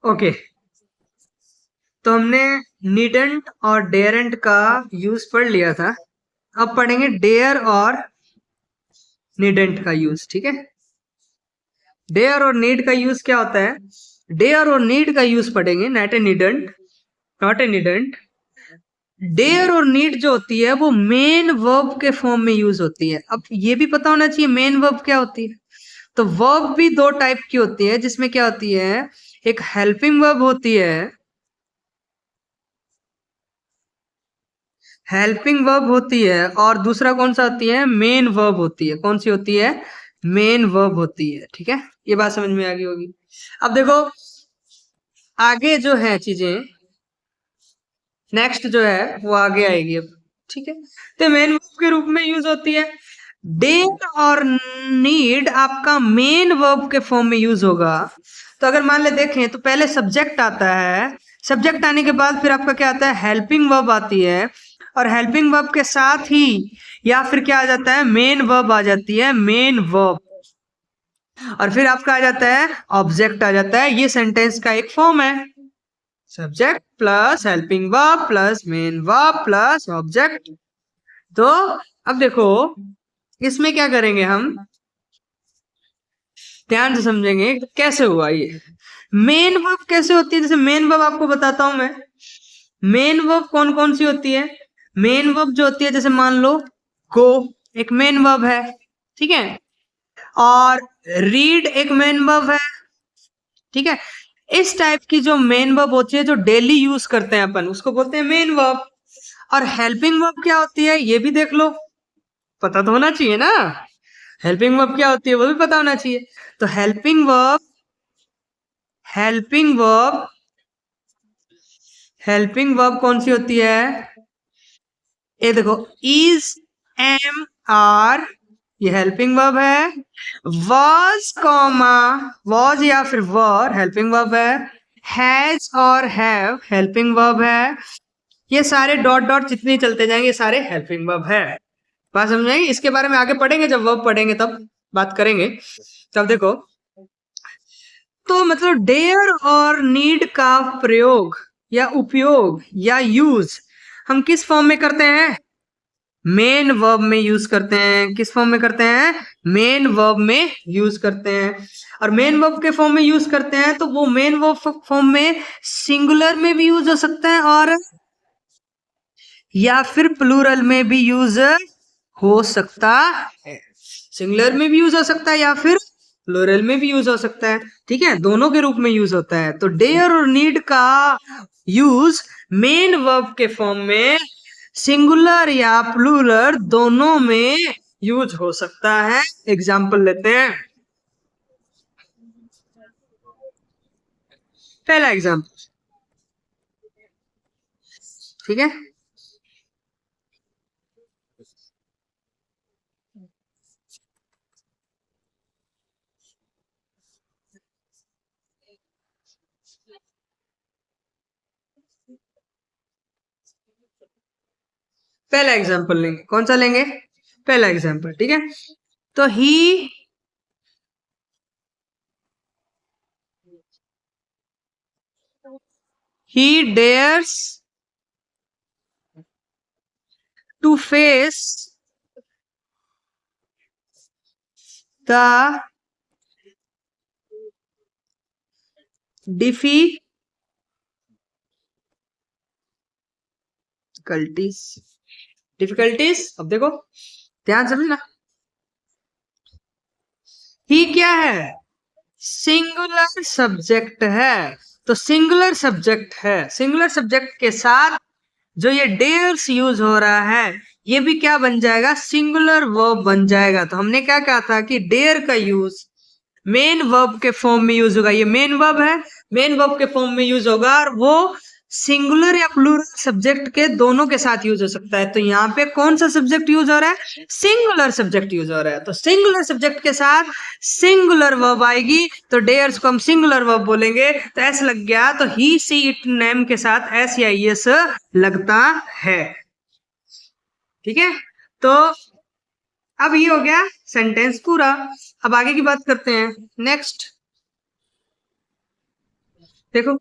Okay, तो हमने needn't और डेयरेंट का यूज पढ़ लिया था। अब पढ़ेंगे डेयर और नीडेंट का यूज। ठीक है, डेयर और नीड का यूज क्या होता है? डेयर और नीड का यूज पढ़ेंगे, not a needn't, not a needn't. Dare और नीड जो होती है वो मेन वर्ब के फॉर्म में यूज होती है। अब ये भी पता होना चाहिए मेन वर्ब क्या होती है। तो वर्ब भी दो टाइप की होती है, जिसमें क्या होती है, एक हेल्पिंग वर्ब होती है, हेल्पिंग वर्ब होती है, और दूसरा कौन सा होती है, मेन वर्ब होती है। कौन सी होती है? मेन वर्ब होती है। ठीक है, ये बात समझ में आ गई होगी। अब देखो आगे जो है चीजें, नेक्स्ट जो है वो आगे आएगी अब। ठीक है, तो मेन वर्ब के रूप में यूज होती है। डेट और नीड आपका मेन वर्ब के फॉर्म में यूज होगा। तो अगर मान ले देखें तो पहले सब्जेक्ट आता है, सब्जेक्ट आने के बाद फिर आपका क्या आता है, हेल्पिंग वर्ब आती है, और हेल्पिंग वर्ब के साथ ही या फिर क्या आ जाता है, मेन वर्ब आ जाती है, मेन वर्ब, और फिर आपका आ जाता है ऑब्जेक्ट आ जाता है। ये सेंटेंस का एक फॉर्म है, subject plus helping verb plus main verb plus object. तो अब देखो इसमें क्या करेंगे हम, ध्यान से समझेंगे कैसे हुआ ये। मेन वर्ब कैसे होती है, जैसे मेन वर्ब आपको बताता हूं मैं। मेन वर्ब कौन कौन सी होती है? मेन वर्ब जो होती है, जैसे मान लो गो एक मेन वर्ब है, ठीक है, और रीड एक मेन वर्ब है। ठीक है, इस टाइप की जो मेन वर्ब होती है, जो डेली यूज करते हैं अपन, उसको बोलते हैं मेन वर्ब। और हेल्पिंग वर्ब क्या होती है ये भी देख लो, पता तो होना चाहिए ना। हेल्पिंग वर्ब क्या होती है वो भी पता होना चाहिए। तो हेल्पिंग वर्ब हेल्पिंग वर्ब कौन सी होती है? ये देखो, इज, एम, आर, ये हेल्पिंग वर्ब है। वॉज कॉमा, वॉज या फिर वर हेल्पिंग वर्ब है। हैज और हैव हेल्पिंग वर्ब है। ये सारे डॉट डॉट जितने चलते जाएंगे ये सारे हेल्पिंग वर्ब है। बात समझ में आई? इसके बारे में आगे पढ़ेंगे, जब वर्ब पढ़ेंगे तब बात करेंगे। तब देखो, तो मतलब डेयर और नीड का प्रयोग या उपयोग या यूज हम किस फॉर्म में करते हैं? मेन वर्ब में यूज करते हैं। किस फॉर्म में करते हैं? मेन वर्ब में यूज करते हैं। और मेन वर्ब के फॉर्म में यूज करते हैं तो वो मेन वर्ब फॉर्म में सिंगुलर में भी यूज हो सकता है, और या फिर प्लूरल में भी यूज हो सकता है। सिंगुलर में भी यूज हो सकता है या फिर प्लूरल में भी यूज हो सकता है। ठीक है, दोनों के रूप में यूज होता है। तो डेयर और नीड का यूज मेन वर्ब के फॉर्म में सिंगुलर या प्लूरल दोनों में यूज हो सकता है। एग्जाम्पल लेते हैं। पहला एग्जाम्पल, ठीक है, पहला एग्जाम्पल लेंगे, कौन सा लेंगे? पहला एग्जाम्पल, ठीक है। तो he dares to face the difficulties. Difficulties, अब देखो ध्यान समझना, ही क्या है, सिंगुलर सब्जेक्ट है। तो सिंगुलर सब्जेक्ट है, सिंगुलर सब्जेक्ट के साथ जो ये डेयर्स यूज हो रहा है, ये भी क्या बन जाएगा, सिंगुलर वर्ब बन जाएगा। तो हमने क्या कहा था कि डेयर का यूज मेन वर्ब के फॉर्म में यूज होगा। ये मेन वर्ब है, मेन वर्ब के फॉर्म में यूज होगा, और वो सिंगुलर या प्लूरल सब्जेक्ट के दोनों के साथ यूज हो सकता है। तो यहाँ पे कौन सा सब्जेक्ट यूज हो रहा है, सिंगुलर सब्जेक्ट यूज हो रहा है। तो सिंगुलर सब्जेक्ट के साथ सिंगुलर वर्ब आएगी, तो डेयर्स को हम सिंगुलर वर्ब बोलेंगे। तो एस लग गया, तो ही सी इट नेम के साथ एस या एस लगता है। ठीक है, तो अब ये हो गया सेंटेंस पूरा। अब आगे की बात करते हैं। नेक्स्ट, देखो,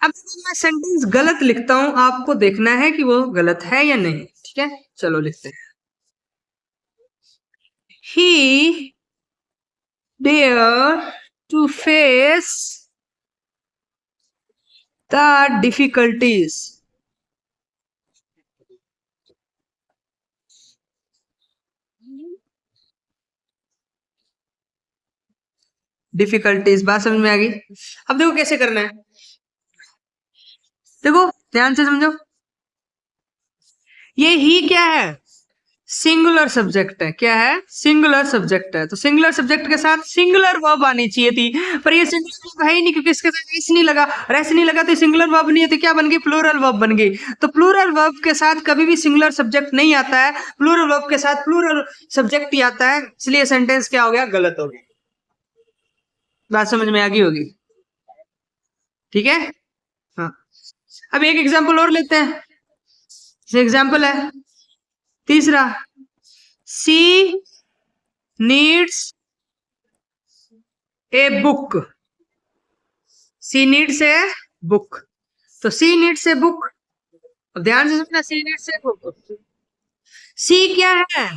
अब मैं सेंटेंस गलत लिखता हूं, आपको देखना है कि वो गलत है या नहीं। ठीक है, चलो लिखते हैं। He dare to face the difficulties. Difficulties, बात समझ में आ गई? अब देखो कैसे करना है, देखो ध्यान से समझो। ये ही क्या है? सिंगुलर सब्जेक्ट है। क्या है? सिंगुलर सब्जेक्ट है। तो सिंगुलर सब्जेक्ट के साथ सिंगुलर वर्ब आनी चाहिए थी, पर ये सिंगुलर वर्ब है ही नहीं, क्योंकि इसके साथ एस नहीं लगा, और एस नहीं लगा तो सिंगुलर वर्ब नहीं है, तो क्या बन गई? प्लूरल वर्ब बन गई। तो प्लूरल वर्ब के साथ कभी भी सिंगुलर सब्जेक्ट नहीं आता है, प्लूरल वर्ब के साथ प्लूरल सब्जेक्ट ही आता है, इसलिए सेंटेंस क्या हो गया? गलत हो गया। बात समझ में आ गई होगी? ठीक है, हाँ। अब एक एग्जाम्पल और लेते हैं। एग्जाम्पल है तीसरा, she needs a book. She needs a book. तो सी नीड्स ए बुक, अब ध्यान से सुनना, सी नीड्स ए बुक। सी क्या है?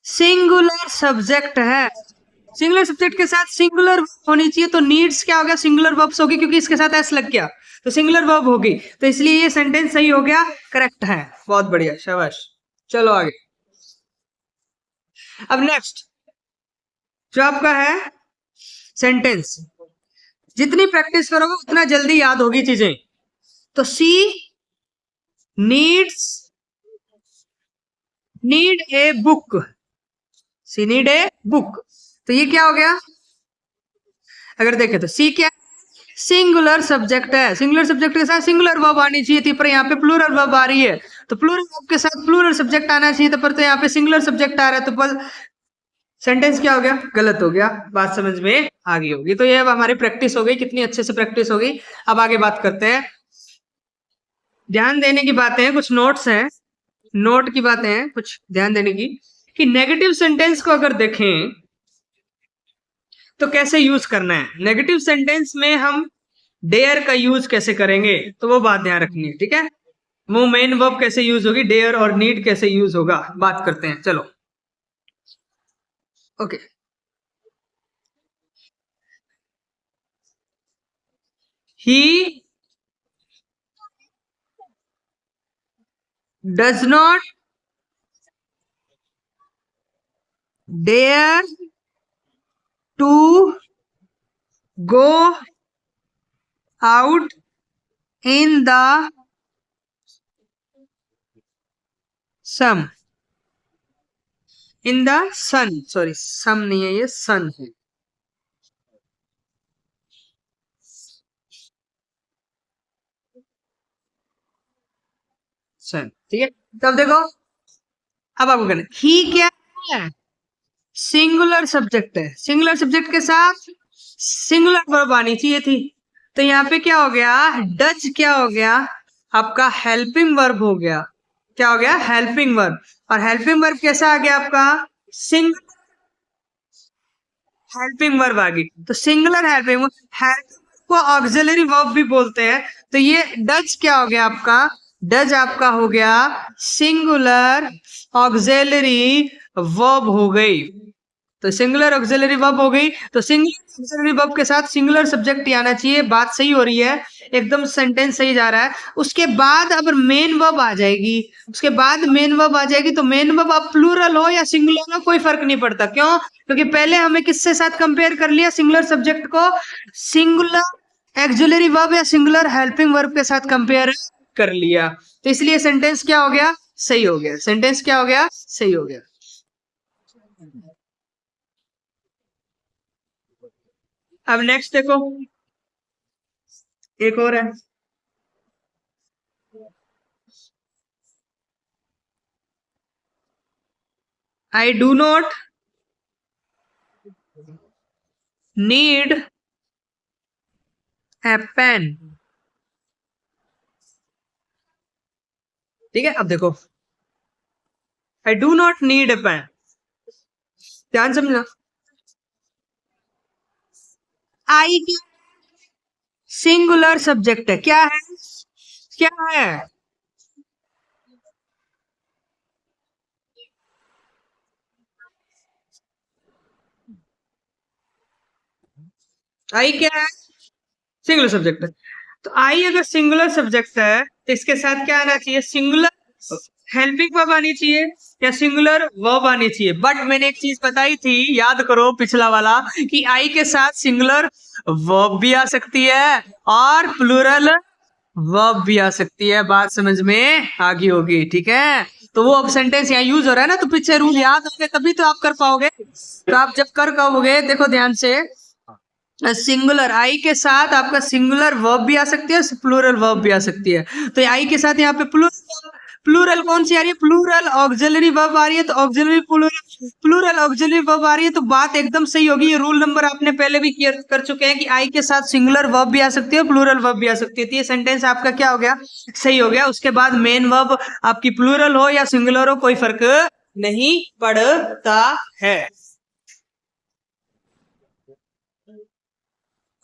सिंगुलर सब्जेक्ट है। सिंगुलर सब्जेक्ट के साथ सिंगुलर होनी चाहिए, तो नीड्स क्या हो गया? सिंगुलर वर्ब्स होगी, क्योंकि इसके साथ एस लग गया, तो सिंगुलर वर्ब होगी, तो इसलिए ये सेंटेंस सही हो गया, करेक्ट है। बहुत बढ़िया, शाबाश। चलो आगे। अब नेक्स्ट जो आपका है सेंटेंस, जितनी प्रैक्टिस करोगे उतना जल्दी याद होगी चीजें। तो she needs, need a book, she need a book, तो ये क्या हो गया? अगर देखें तो सी क्या? सिंगुलर सब्जेक्ट है। सिंगुलर सब्जेक्ट के साथ सिंगुलर वर्ब आनी चाहिए थी, पर यहाँ पे प्लूरल वर्ब आ रही है, तो प्लूरल वर्ब के साथ प्लूरल सब्जेक्ट आना चाहिए था, पर तो यहाँ पे सिंगुलर सब्जेक्ट आ रहा है, तो बस सेंटेंस क्या हो गया? गलत हो गया। बात समझ में आ गई होगी? तो ये अब हमारी प्रैक्टिस हो गई, कितनी अच्छे से प्रैक्टिस हो गई। अब आगे बात करते हैं, ध्यान देने की बातें हैं, कुछ नोट्स हैं, नोट की बातें हैं कुछ ध्यान देने की, कि नेगेटिव सेंटेंस को अगर देखें तो कैसे यूज करना है। नेगेटिव सेंटेंस में हम डेयर का यूज कैसे करेंगे, तो वो बात ध्यान रखनी है। ठीक है, वो मेन वर्ब कैसे यूज होगी, डेयर और नीड कैसे यूज होगा, बात करते हैं। चलो okay. He does not dare to go out in the sum, in the sun, sorry sum नहीं है, ये सन है, सन। ठीक है, तब देखो, अब आपको कहना ही क्या है? सिंगुलर सब्जेक्ट है। सिंगुलर सब्जेक्ट के साथ सिंगुलर वर्ब आनी चाहिए थी, तो यहाँ पे क्या हो गया? डच क्या हो गया? आपका हेल्पिंग वर्ब हो गया। क्या हो गया? Helping verb. और हेल्पिंग वर्ब कैसा आ गया आपका? सिंगुलर हेल्पिंग वर्ब आ गई, तो सिंगुलर हेल्पिंग वर्ब, हेल्प को ऑक्सिलरी वर्ब भी बोलते हैं, तो ये डच क्या हो गया आपका? डच आपका हो गया सिंगुलर ऑक्सिलरी वर्ब हो गई। तो सिंगुलर ऑक्सिलरी वर्ब हो गई, तो सिंगुलर ऑक्सिलरी वर्ब के साथ सिंगुलर सब्जेक्ट ही आना चाहिए। बात सही हो रही है, एकदम सेंटेंस सही जा रहा है। उसके बाद अगर मेन वर्ब आ जाएगी, उसके बाद मेन वर्ब आ जाएगी, तो मेन वर्ब अब प्लूरल हो या सिंगुलर हो कोई फर्क नहीं पड़ता। क्यों? क्योंकि पहले हमें किसके साथ कंपेयर कर लिया? सिंगुलर सब्जेक्ट को सिंगुलर ऑक्सिलरी वर्ब या सिंगुलर हेल्पिंग वर्ब के साथ कंपेयर कर लिया, तो इसलिए सेंटेंस क्या हो गया? सही हो गया। सेंटेंस क्या हो गया? सही हो गया। अब नेक्स्ट देखो, एक और है, I do not need a pen. ठीक है, अब देखो, I do not need a pen, ध्यान समझना। आई की सिंगुलर सब्जेक्ट है, क्या है? क्या है? आई क्या है? सिंगुलर सब्जेक्ट है। तो आई अगर सिंगुलर सब्जेक्ट है तो इसके साथ क्या आना चाहिए? सिंगुलर हेल्पिंग वर्ब आनी चाहिए या सिंगुलर वर्ब आनी चाहिए। बट मैंने एक चीज बताई थी, याद करो पिछला वाला, कि आई के साथ सिंगुलर वर्ब भी आ सकती है और प्लूरल वर्ब भी आ सकती है। बात समझ में आ गई होगी, ठीक है? तो वो अब सेंटेंस यहाँ यूज हो रहा है ना, तो पीछे रूल याद होंगे तभी तो आप कर पाओगे। तो आप जब कर पाओगे, देखो ध्यान से, सिंगुलर आई के साथ आपका सिंगुलर वर्ब भी आ सकती है, प्लूरल वर्ब भी आ सकती है। तो आई के साथ यहाँ पे प्लूरल, प्लूरल कौन सी आ रही है? प्लूरल ऑक्सिलरी वर्ब आ रही है। तो auxiliary plural, plural auxiliary verb आ रही है, तो बात एकदम सही होगी। ये रूल नंबर आपने पहले भी क्लियर कर चुके हैं कि आई के साथ सिंगुलर वर्ब भी आ सकती है, प्लूरल वर्ब भी आ सकती है। तो ये सेंटेंस आपका क्या हो गया? सही हो गया। उसके बाद मेन वर्ब आपकी प्लूरल हो या सिंगुलर हो, कोई फर्क नहीं पड़ता है।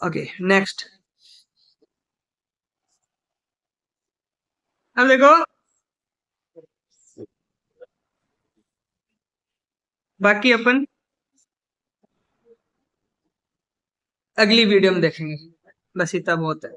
Okay, next. अब देखो, बाकी अपन अगली वीडियो में देखेंगे। बस इतना बहुत है।